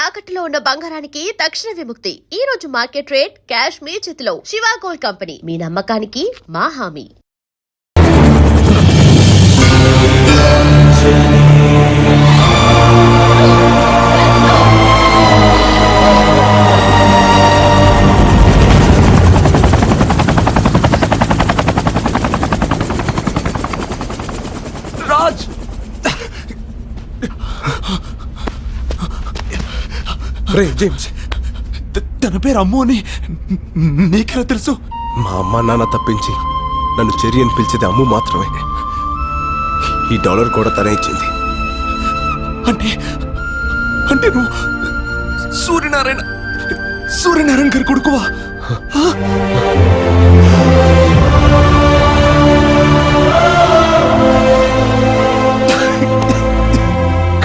తాకట్టులో ఉన్న బంగారానికి తక్షణ విముక్తి. ఈ రోజు మార్కెట్ రేట్ క్యాష్ మీ చేతిలో. శివ గోల్డ్ కంపెనీ, మీ నమ్మకానికి మా హామీ. రాజ్, రే జేమ్స్, తన పేరు అమ్ము అని నీకెలా తెలుసు? మా అమ్మ నాన్న తప్పించి నన్ను చెరి అని పిలిచేది అమ్ము మాత్రమే. ఈ $1 కూడా తనే ఇచ్చింది. అంటే అంటే నువ్వు సూర్యనారాయణ గారి కొడుకువా?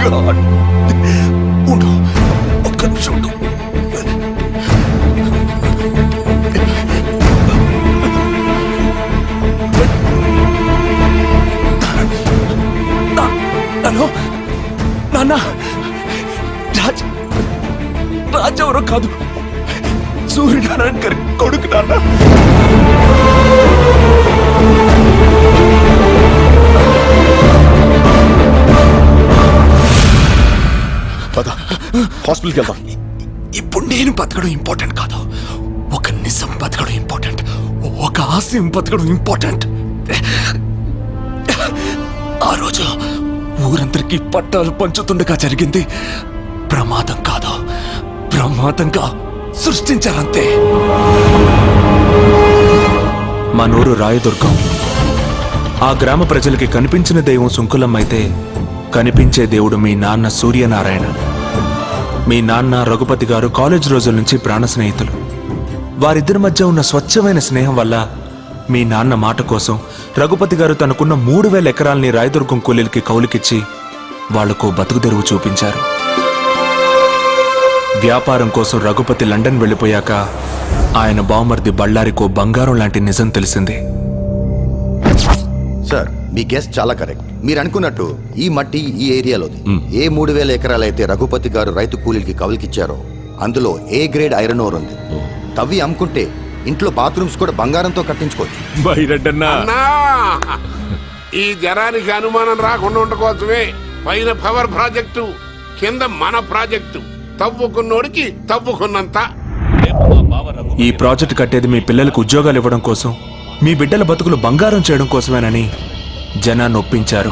God. ఉండు, ఒక్క నిమిషం ఉండు. హలో నాన్న, రాజ్ ఎవరో కాదు, సూర్యనారాయణ గారి కొడుకు నాన్న. పద, హాస్పిటల్కి వెళ్దాం. ఇప్పుడు నేను బతకడం ఇంపార్టెంట్ కాదు, ఒక నిజం బతకడం ఇంపార్టెంట్, ఒక ఆశయం బతకడం ఇంపార్టెంట్. ఆ రోజు ఊరందరికీ పట్టాలు పంచుతుండగా జరిగింది ప్రమాదం కాదు, ప్రమాదంగా సృష్టించారంతే. మా నూరు రాయదుర్గం. ఆ గ్రామ ప్రజలకి కనిపించిన దైవం సుంకులం అయితే, కనిపించే దేవుడు మీ నాన్న సూర్యనారాయణ. మీ నాన్న రఘుపతి గారు కాలేజ్ రోజుల నుంచి ప్రాణ స్నేహితులు. వారిద్దరి మధ్య ఉన్న స్వచ్ఛమైన స్నేహం వల్ల మీ నాన్న మాట కోసం రఘుపతి గారు తనకున్న 3000 ఎకరాల్ని రాయదుర్గం కూలీలకి కౌలుకిచ్చి వాళ్లకు బతుకుదెరువు చూపించారు. వ్యాపారం కోసం రఘుపతి లండన్ వెళ్ళిపోయాక ఆయన బావమర్ది బళ్ళారికో బంగారం లాంటి నిజం తెలిసింది. సార్, మీ గెస్ చాలా కరెక్ట్. మీరు అనుకున్నట్టు ఈ మట్టి ఈ ఏరియాలోది. ఏ 3000 ఎకరాలైతే రఘుపతి గారు రైతు కూలీలకి కవులకిచ్చారో అందులో ఏ గ్రేడ్ ఐరన్ ఓర్ ఉంది. తవ్వి అమ్ముకుంటే ఇంట్లో బాత్రూమ్స్ కూడా బంగారంతో కట్టించుకోవచ్చు. ఈ జనానికి అనుమానం రాకుండా ఉండకోసమే పైన పవర్ ప్రాజెక్టు, కింద మన ప్రాజెక్టు. తవ్వుకున్నోడికి తవ్వుకున్నంత. ఈ ప్రాజెక్ట్ కట్టేది మీ పిల్లలకు ఉద్యోగాలు ఇవ్వడం కోసం, మీ బిడ్డల బతుకులు బంగారం చేయడం కోసమేనని జనాన్ని ఒప్పించారు.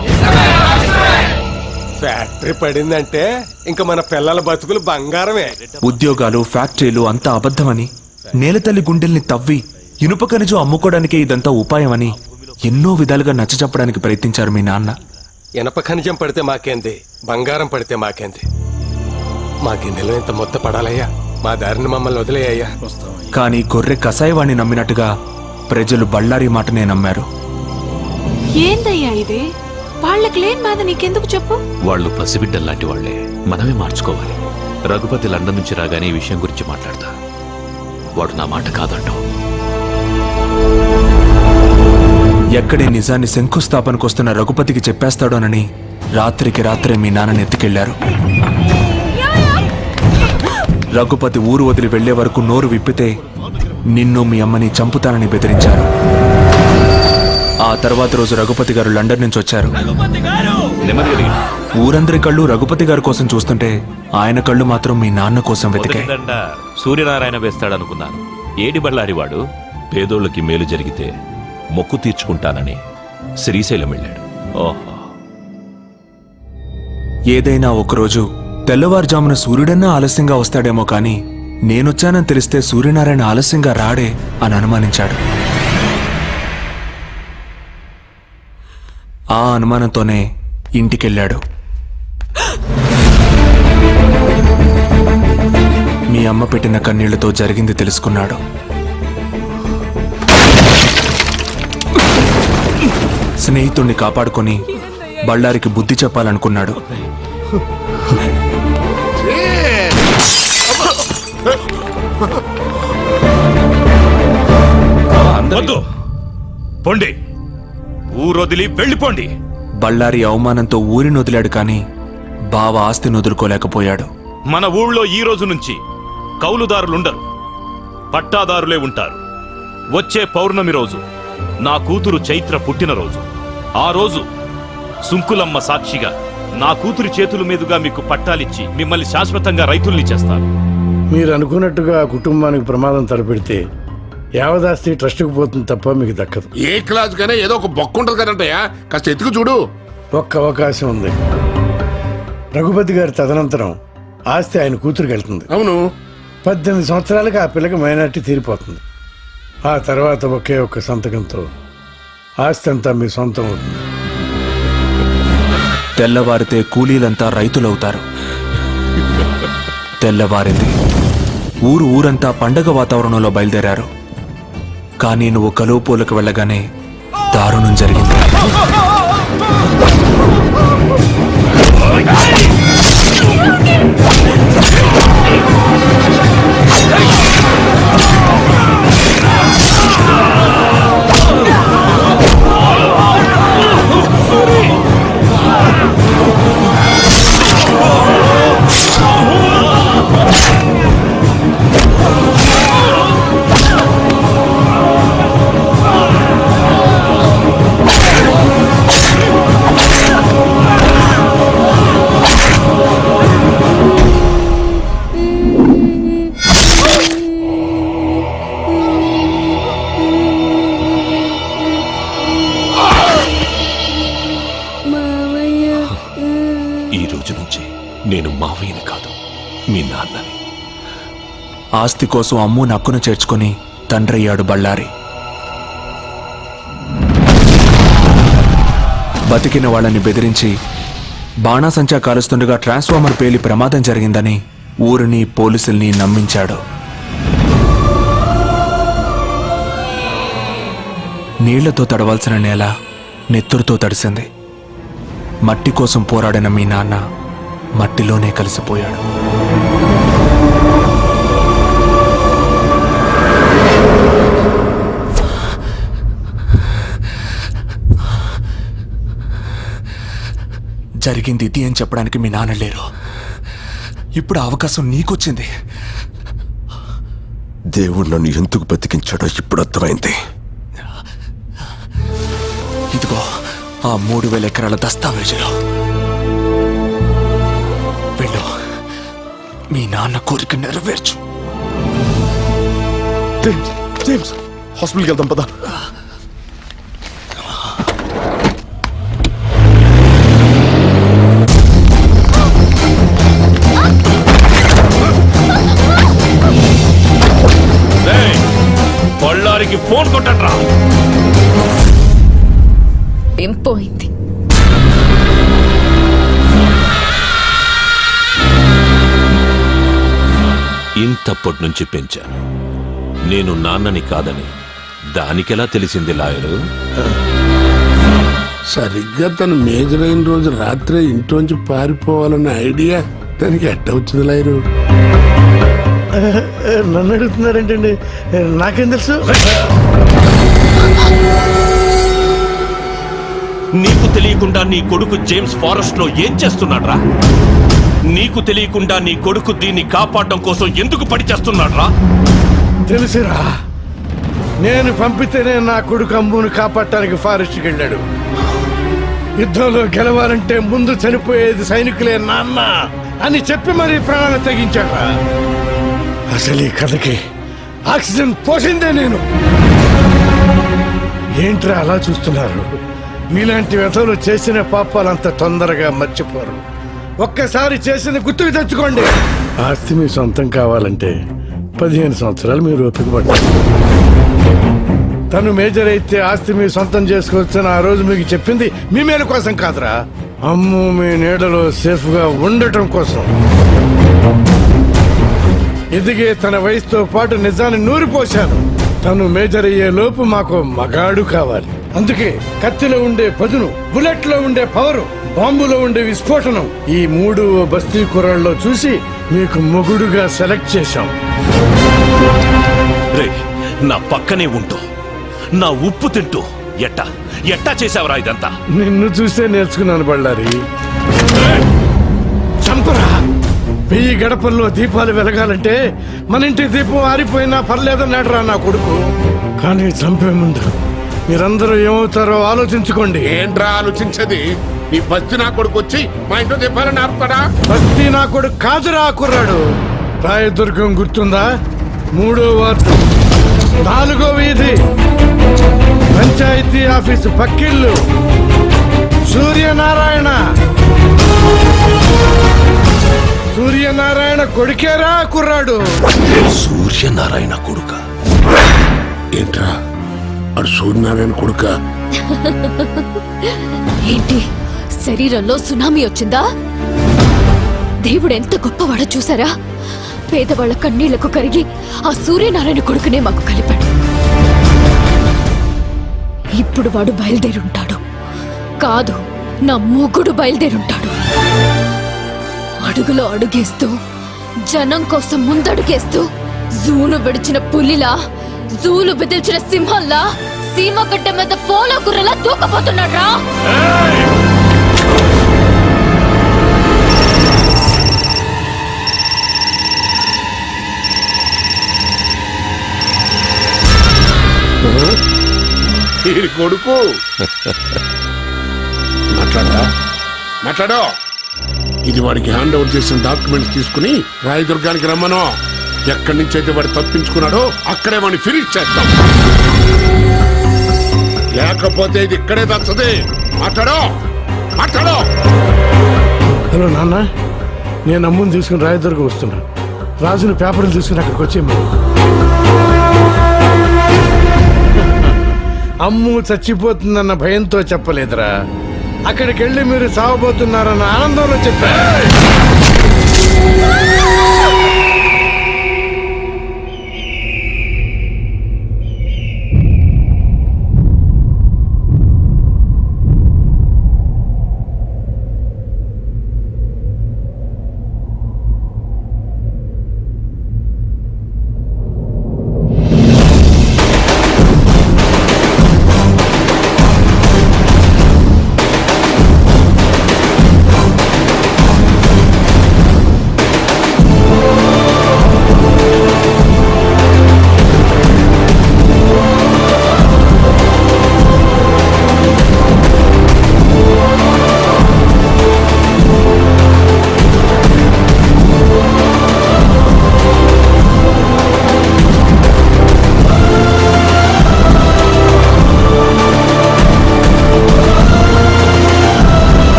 ఫ్యాక్టరీ పడిందంటే ఇంకా మన పిల్లల బతుకులు బంగారమే. ఉద్యోగాలు, ఫ్యాక్టరీలు అంతా అబద్ధమని, నేలతల్లి గుండెల్ని తవ్వి ఇనుప ఖనిజం అమ్ముకోవడానికే ఇదంతా ఉపాయమని ఎన్నో విధాలుగా నచ్చచెప్పడానికి ప్రయత్నించారు మీ నాన్న. ఇనప ఖనిజం పడితే మాకేంది, బంగారం పడితే మాకేంది. మా గిన్నెలో ఇంత మొత్త పడాలయ్యా, మా దారిని మమ్మల్ని వదిలేయ్యా. కానీ గొర్రె కసాయివాణ్ణి నమ్మినట్టుగా ప్రజలు బళ్ళారి మాటనే నమ్మారు. ఏందయ్యా ఇది? వాళ్ళకి లేని బాధ నీకెందుకు చెప్పు? వాళ్ళు పసిబిడ్డల్లాంటి వాళ్లే, మనమే మార్చుకోవాలి. రఘుపతి లండన్ నుంచి రాగానే ఈ విషయం గురించి మాట్లాడతా. వాడు నా మాట కాదంటావు. ఎక్కడే నిజాన్ని శంకుస్థాపనకొస్తున్న రఘుపతికి చెప్పేస్తాడోనని రాత్రికి రాత్రే మీ నాన్నని ఎత్తుకెళ్లారు. రఘుపతి ఊరు వదిలి వెళ్లే వరకు నోరు విప్పితే నిన్ను మీ అమ్మని చంపుతానని బెదిరించారు. ఆ తర్వాత రోజు రఘుపతి గారు లండన్ నుంచి వచ్చారు. ఊరందరి కళ్ళు రఘుపతి గారి కోసం చూస్తుంటే ఆయన కళ్ళు మాత్రం మీ నాన్న కోసం వెతికాయి. సూర్యనారాయణ వేస్తాడనుకున్నాను. ఏడి బళ్ళారి వాడు పేదోళ్ళకి మేలు జరిగితే మొక్కు తీర్చుకుంటానని శ్రీశైలం వెళ్ళాడు. ఓహో, ఏదైనా ఒకరోజు తెల్లవారుజామున సూర్యుడన్నా ఆలస్యంగా వస్తాడేమో కానీ నేనొచ్చానని తెలిస్తే సూర్యనారాయణ ఆలస్యంగా రాడే అని అనుమానించాడు. ఆ అనుమానంతోనే ఇంటికెళ్ళాడు. మీ అమ్మ పెట్టిన కన్నీళ్లతో జరిగింది తెలుసుకున్నాడు. స్నేహితుణ్ణి కాపాడుకొని బళ్ళారికి బుద్ధి చెప్పాలనుకున్నాడు. పొండి, ఊరొదిలి వెళ్ళిపోండి. బళ్ళారి అవమానంతో ఊరిని వదిలాడు కానీ బావ ఆస్తిని వదులుకోలేకపోయాడు. మన ఊళ్ళో ఈ రోజు నుంచి కౌలుదారులుండరు, పట్టాదారులే ఉంటారు. వచ్చే పౌర్ణమి రోజు నా కూతురు చైత్ర పుట్టినరోజు. ఆ రోజు సుంకులమ్మ సాక్షిగా నా కూతురి చేతుల మీదుగా మీకు పట్టాలిచ్చి మిమ్మల్ని శాశ్వతంగా రైతుల్ని చేస్తాను. మీరు అనుకున్నట్టుగా ఆ కుటుంబానికి ప్రమాదం తలపెడితే యావదాస్తి ట్రస్టుకు పోతుంది తప్ప మీకు దక్కదు. ఏ క్లాస్ కైనా ఏదో ఒక బొక్క ఉంటుంది కదంటయ్యా, కాస్త ఎత్తుకు చూడు. ఒక్క అవకాశం ఉంది. రఘుపతి గారి తదనంతరం ఆస్తి ఆయన కూతురికి వెళ్తుంది. అవును, 18 సంవత్సరాలకు ఆ పిల్లకి మైనార్టీ తీరిపోతుంది. ఆ తర్వాత ఒకే ఒక్క సంతకంతో ఆస్తి అంతా మీ సొంతం అవుతుంది. తెల్లవారితే కూలీలంతా రైతులవుతారు. తెల్లవారింది. ఊరంతా పండగ వాతావరణంలో బయలుదేరారు. కానీ నువ్వు కలువపూలకు వెళ్ళగానే దారుణం జరిగింది. ఈ రోజు నుంచి నేను మావయ్యని కాదు, మీ నాన్నని. ఆస్తి కోసం అమ్ము నక్కును చేర్చుకుని తండ్రయ్యాడు బళ్ళారి. బతికిన వాళ్ళని బెదిరించి బాణాసంచా కాలుస్తుండగా ట్రాన్స్ఫార్మర్ పేలి ప్రమాదం జరిగిందని ఊరిని పోలీసుల్ని నమ్మించాడు. నీళ్లతో తడవాల్సిన నేల నెత్తురుతో తడిసింది. మట్టి కోసం పోరాడిన మీ నాన్న మట్టిలోనే కలిసిపోయాడు. జరిగింది ఇది అని చెప్పడానికి మీ నాన్న లేరు. ఇప్పుడు ఆ అవకాశం నీకొచ్చింది. దేవుడు నన్ను ఎందుకు బతికించాడో ఇప్పుడు అర్థమైంది. ఇదిగో ఆ 3000 ఎకరాల దస్తావేజులు. వెళ్ళు, మీ నాన్న కోరిక నెరవేర్చు. జేమ్స్, హాస్పిటల్కి వెళ్దాం పదా. బళ్ళారికి ఫోన్ కొట్టండ్రా. ఏం పోయింది? ఇంతప్పటి నుంచి పెంచాను. నేను నాన్నని కాదని దానికెలా తెలిసింది లాయరు? సరిగ్గా తను మేజర్ అయిన రోజు రాత్రే ఇంట్లోంచి పారిపోవాలన్న ఐడియా దానికి ఎట్ట వచ్చింది లాయరు? నన్ను అడుగుతున్నారేంటండి? నాకేం తెలుసు? నీకు తెలియకుండా నీ కొడుకు జేమ్స్ ఫారెస్ట్ లో ఏం చేస్తున్నాడ్రా? నీకు తెలియకుండా నీ కొడుకు దీన్ని కాపాడడం కోసం ఎందుకు పడి చేస్తున్నాడ్రా? తెలుసురా, నేను పంపితేనే నా కొడుకు అమ్మును కాపాడటానికి ఫారెస్ట్కి వెళ్ళాడు. యుద్ధంలో గెలవాలంటే ముందు చనిపోయేది సైనికులే నాన్న అని చెప్పి మరీ ప్రాణాలు తెగించాడ్రా. అసలు ఈ కథకి ఆక్సిజన్ పోసిందే నేను. ఏంట్రా అలా చూస్తున్నారు? మీలాంటి వ్యతలు చేసిన పాపాలంత తొందరగా మర్చిపోరు. ఒక్కసారి చేసింది గుర్తుకు తెచ్చుకోండి. ఆస్తి మీ సొంతం కావాలంటే 15 సంవత్సరాలు మీరు ఓపిక పట్టారు. తను మేజర్ అయితే ఆస్తి మీ సొంతం చేసుకోవచ్చని ఆ రోజు మీకు చెప్పింది మీ మేలు కోసం కాదురా, అమ్ము మీ నీడలో సేఫ్ గా ఉండటం కోసం. ఎదిగే తన వయసుతో పాటు నిజాన్ని నూరిపోశాను. తను మేజర్ అయ్యే లోపు మాకు మగాడు కావాలి. అందుకే కత్తిలో ఉండే పదును, బుల్లెట్ లో ఉండే పవరు, బాంబులో ఉండే విస్ఫోటనం ఈ 3 బస్తీ కుర్రాళ్ళలో చూసి మీకు మొగుడుగా సెలెక్ట్ చేశాం. నా పక్కనే ఉంటూ నా ఉప్పు తింటూ ఎట్టా చేసావరా ఇదంతా? నిన్ను చూసే నేర్చుకున్నాను బళ్ళారి. చంపరా, 1000 గడపల్లో దీపాలు వెలగాలంటే మన ఇంటి దీపం ఆరిపోయినా పర్లేదన్నాడు రా నా కొడుకు. కానీ చంపే ముందు మీరందరూ ఏమవుతారో ఆలోచించుకోండి. ఏంట్రా ఆలోచించేది? నీ బస్తి నా కొడుకు వచ్చి మా ఇంట్లో దీపాలని ఆపుతాడా? బస్తీ నా కొడుకు కాదురా కుర్రాడు. రాయదుర్గం గుర్తుందా? 3వ వార్డు 4వ వీధి పంచాయతీ ఆఫీసు పక్కిళ్ళు సూర్యనారాయణ కొడుకేరా కుర్రాడు. సూర్యనారాయణ కొడుక? ఏంట్రా అడు సూర్యనారాయణ కొడుక? ఏంటి శరీరంలో సునామీ వచ్చిందా? దేవుడు ఎంత గొప్పవాడో చూసారా? పేదవాళ్ల కన్నీళ్లకు కరిగి ఆ సూర్యనారాయణ కొడుకునే మాకు కలిపాడు. ఇప్పుడు వాడు బయలుదేరుంటాడు. కాదు, నా మూగుడు బయలుదేరుంటాడు. అడుగులో అడుగేస్తూ జనం కోసం ముందడుగేస్తూ జూలు విడిచిన పులిలా, జూలు బెదిల్చిన సింహంలా, సీమగడ్డ మీద పోలో గుర్రలా దూకపోతున్నాడు రా. ఈ కొడుకు మాట్లాడో. ఇది వాడికి హ్యాండ్ ఓవర్ చేసిన డాక్యుమెంట్స్ తీసుకుని రాయదుర్గానికి రమ్మను. ఎక్కడి నుంచి అయితే వాడు తప్పించుకున్నాడో అక్కడే వాడిని ఫినిష్ చేస్తాం. లేకపోతే ఇది ఇక్కడే తచ్చది. మాట్లాడో. హలో నాన్న, నేను అమ్ముని తీసుకుని రాయదుర్గం వస్తున్నా. రాజుని పేపర్లు తీసుకుని అక్కడికి వచ్చేయమ్మా. అమ్ము చచ్చిపోతుందన్న భయంతో చెప్పలేదురా. అక్కడికి వెళ్ళి మీరు చావబోతున్నారన్న ఆనందంలో చెప్పా.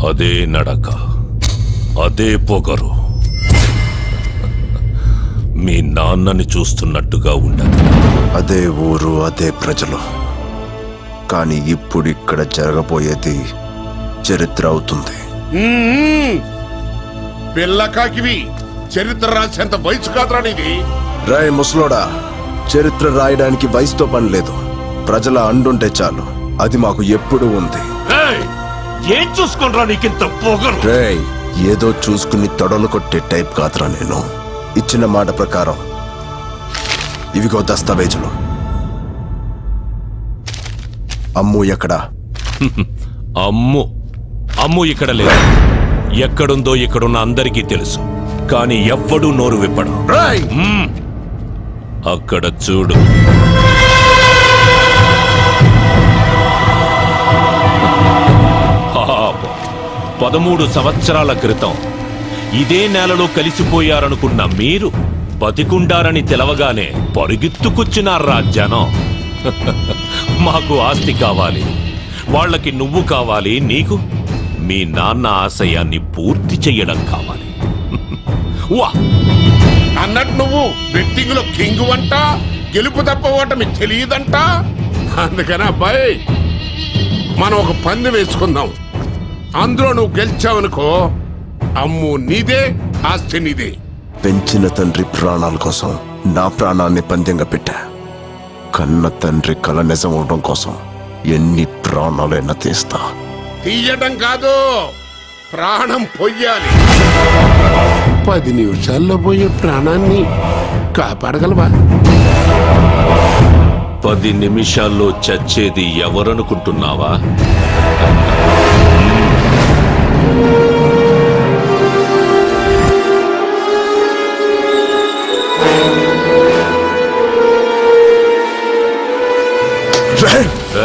అదే నడక, అదే పొగరు. మీ నాన్నని చూస్తున్నట్టుగా ఉండదు. అదే ఊరు, అదే ప్రజలు. కానీ ఇప్పుడు ఇక్కడ జరగబోయేది చరిత్ర అవుతుంది. పిల్లకాకివి చరిత్ర రాసేంత వయసు కాదురా నీది. రాయ్ ముసలోడా, చరిత్ర రాయడానికి వయసుతో పని లేదు. ప్రజల అండుంటే చాలు. అది మాకు ఎప్పుడూ ఉంది. ఏం చూసుకుంటా నీకింత పొగరు? రేయ్, ఏదో చూసుకుని తొడలు కొట్టే టైప్ కాదురా నేను. ఇచ్చిన మాట ప్రకారం ఇవిగో దస్తావేజులు. అమ్ము ఎక్కడా? అమ్ము ఇక్కడ లేదు. ఎక్కడుందో ఇక్కడున్న అందరికీ తెలుసు. కానీ ఎవ్వడూ నోరు విప్పడు. అక్కడ చూడు. పాపం 13 సంవత్సరాల క్రితం ఇదే నేలలో కలిసిపోయారనుకున్న మీరు బతికుండారని తెలవగానే పరుగెత్తుకొచ్చినారా జనం. మాకు ఆస్తి కావాలి, వాళ్ళకి నువ్వు కావాలి, నీకు మీ నాన్న ఆశయాన్ని పూర్తి చెయ్యడం కావాలి. వా అన్నట్టు నువ్వు బెట్టింగ్ లో కింగ్ వంట, గెలుపు తప్ప ఓటమి తెలియదంట. అందుకని అబ్బాయి, మనం ఒక పందెం వేసుకుందాం. అందులో నువ్వు గెలిచావనుకో, అమ్ము నీదే, ఆస్తి నీదే. పెంచిన తండ్రి ప్రాణాల కోసం నా ప్రాణాన్ని పందెంగా పెట్టా. కన్న తండ్రి కల నిజం అవడం కోసం ఎన్ని ప్రాణాలైనా తీస్తా. తీయటం కాదు, ప్రాణం పొయ్యాలి. 10 నిమిషాల్లో పోయే ప్రాణాన్ని కాపాడగలవా? 10 నిమిషాల్లో చచ్చేది ఎవరనుకుంటున్నావా?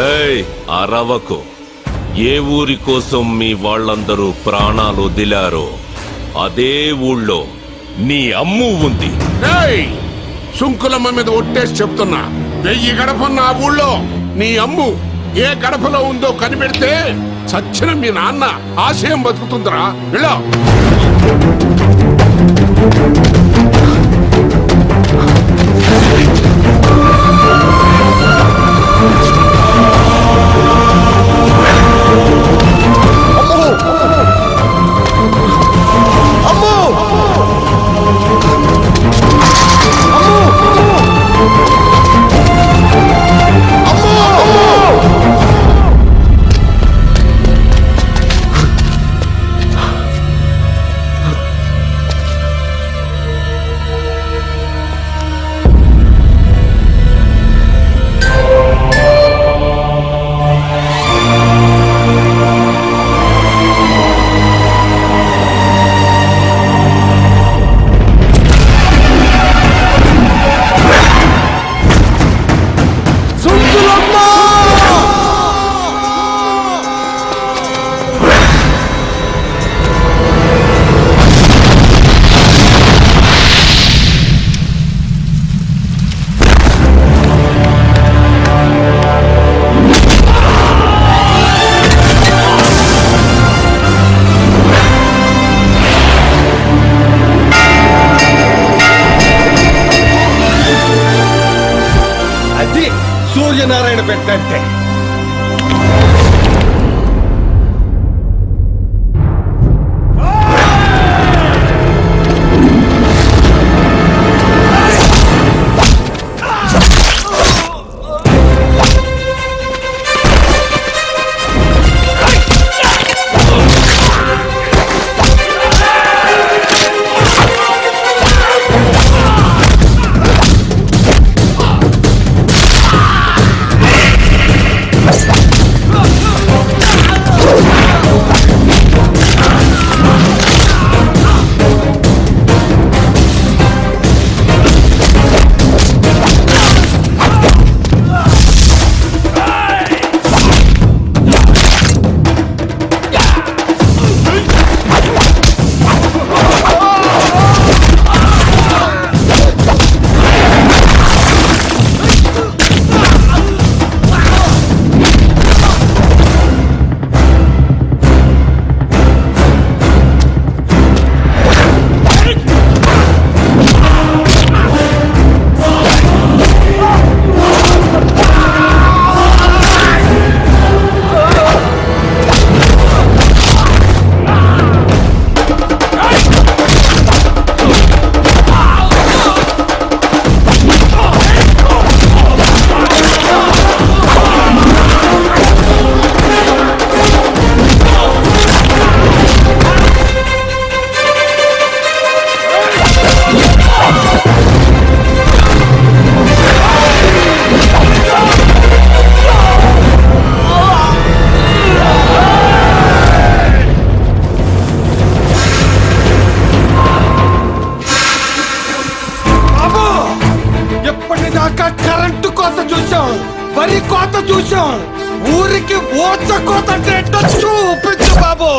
ఏయ్, అరవకు. ఏ ఊరి కోసం మీ వాళ్ళందరూ ప్రాణాలు వదిలారో అదే ఊళ్ళో నీ అమ్ము ఉంది. ఏయ్, సుంకులమ్మ మీద ఒట్టేసి చెప్తున్నా, 1000 గడపన్న ఆ ఊళ్ళో నీ అమ్ము ఏ గడపలో ఉందో కనిపెడితే చచ్చిన మీ నాన్న ఆశయం బతుకుతుందిరా. వెళ్ళా. సూర్యనారాయణ పెట్టంటే. కరెంటు కోత చూసాం, వరి కోత చూసాం, ఊరికి ఓచ కోత చూపించు బాబు.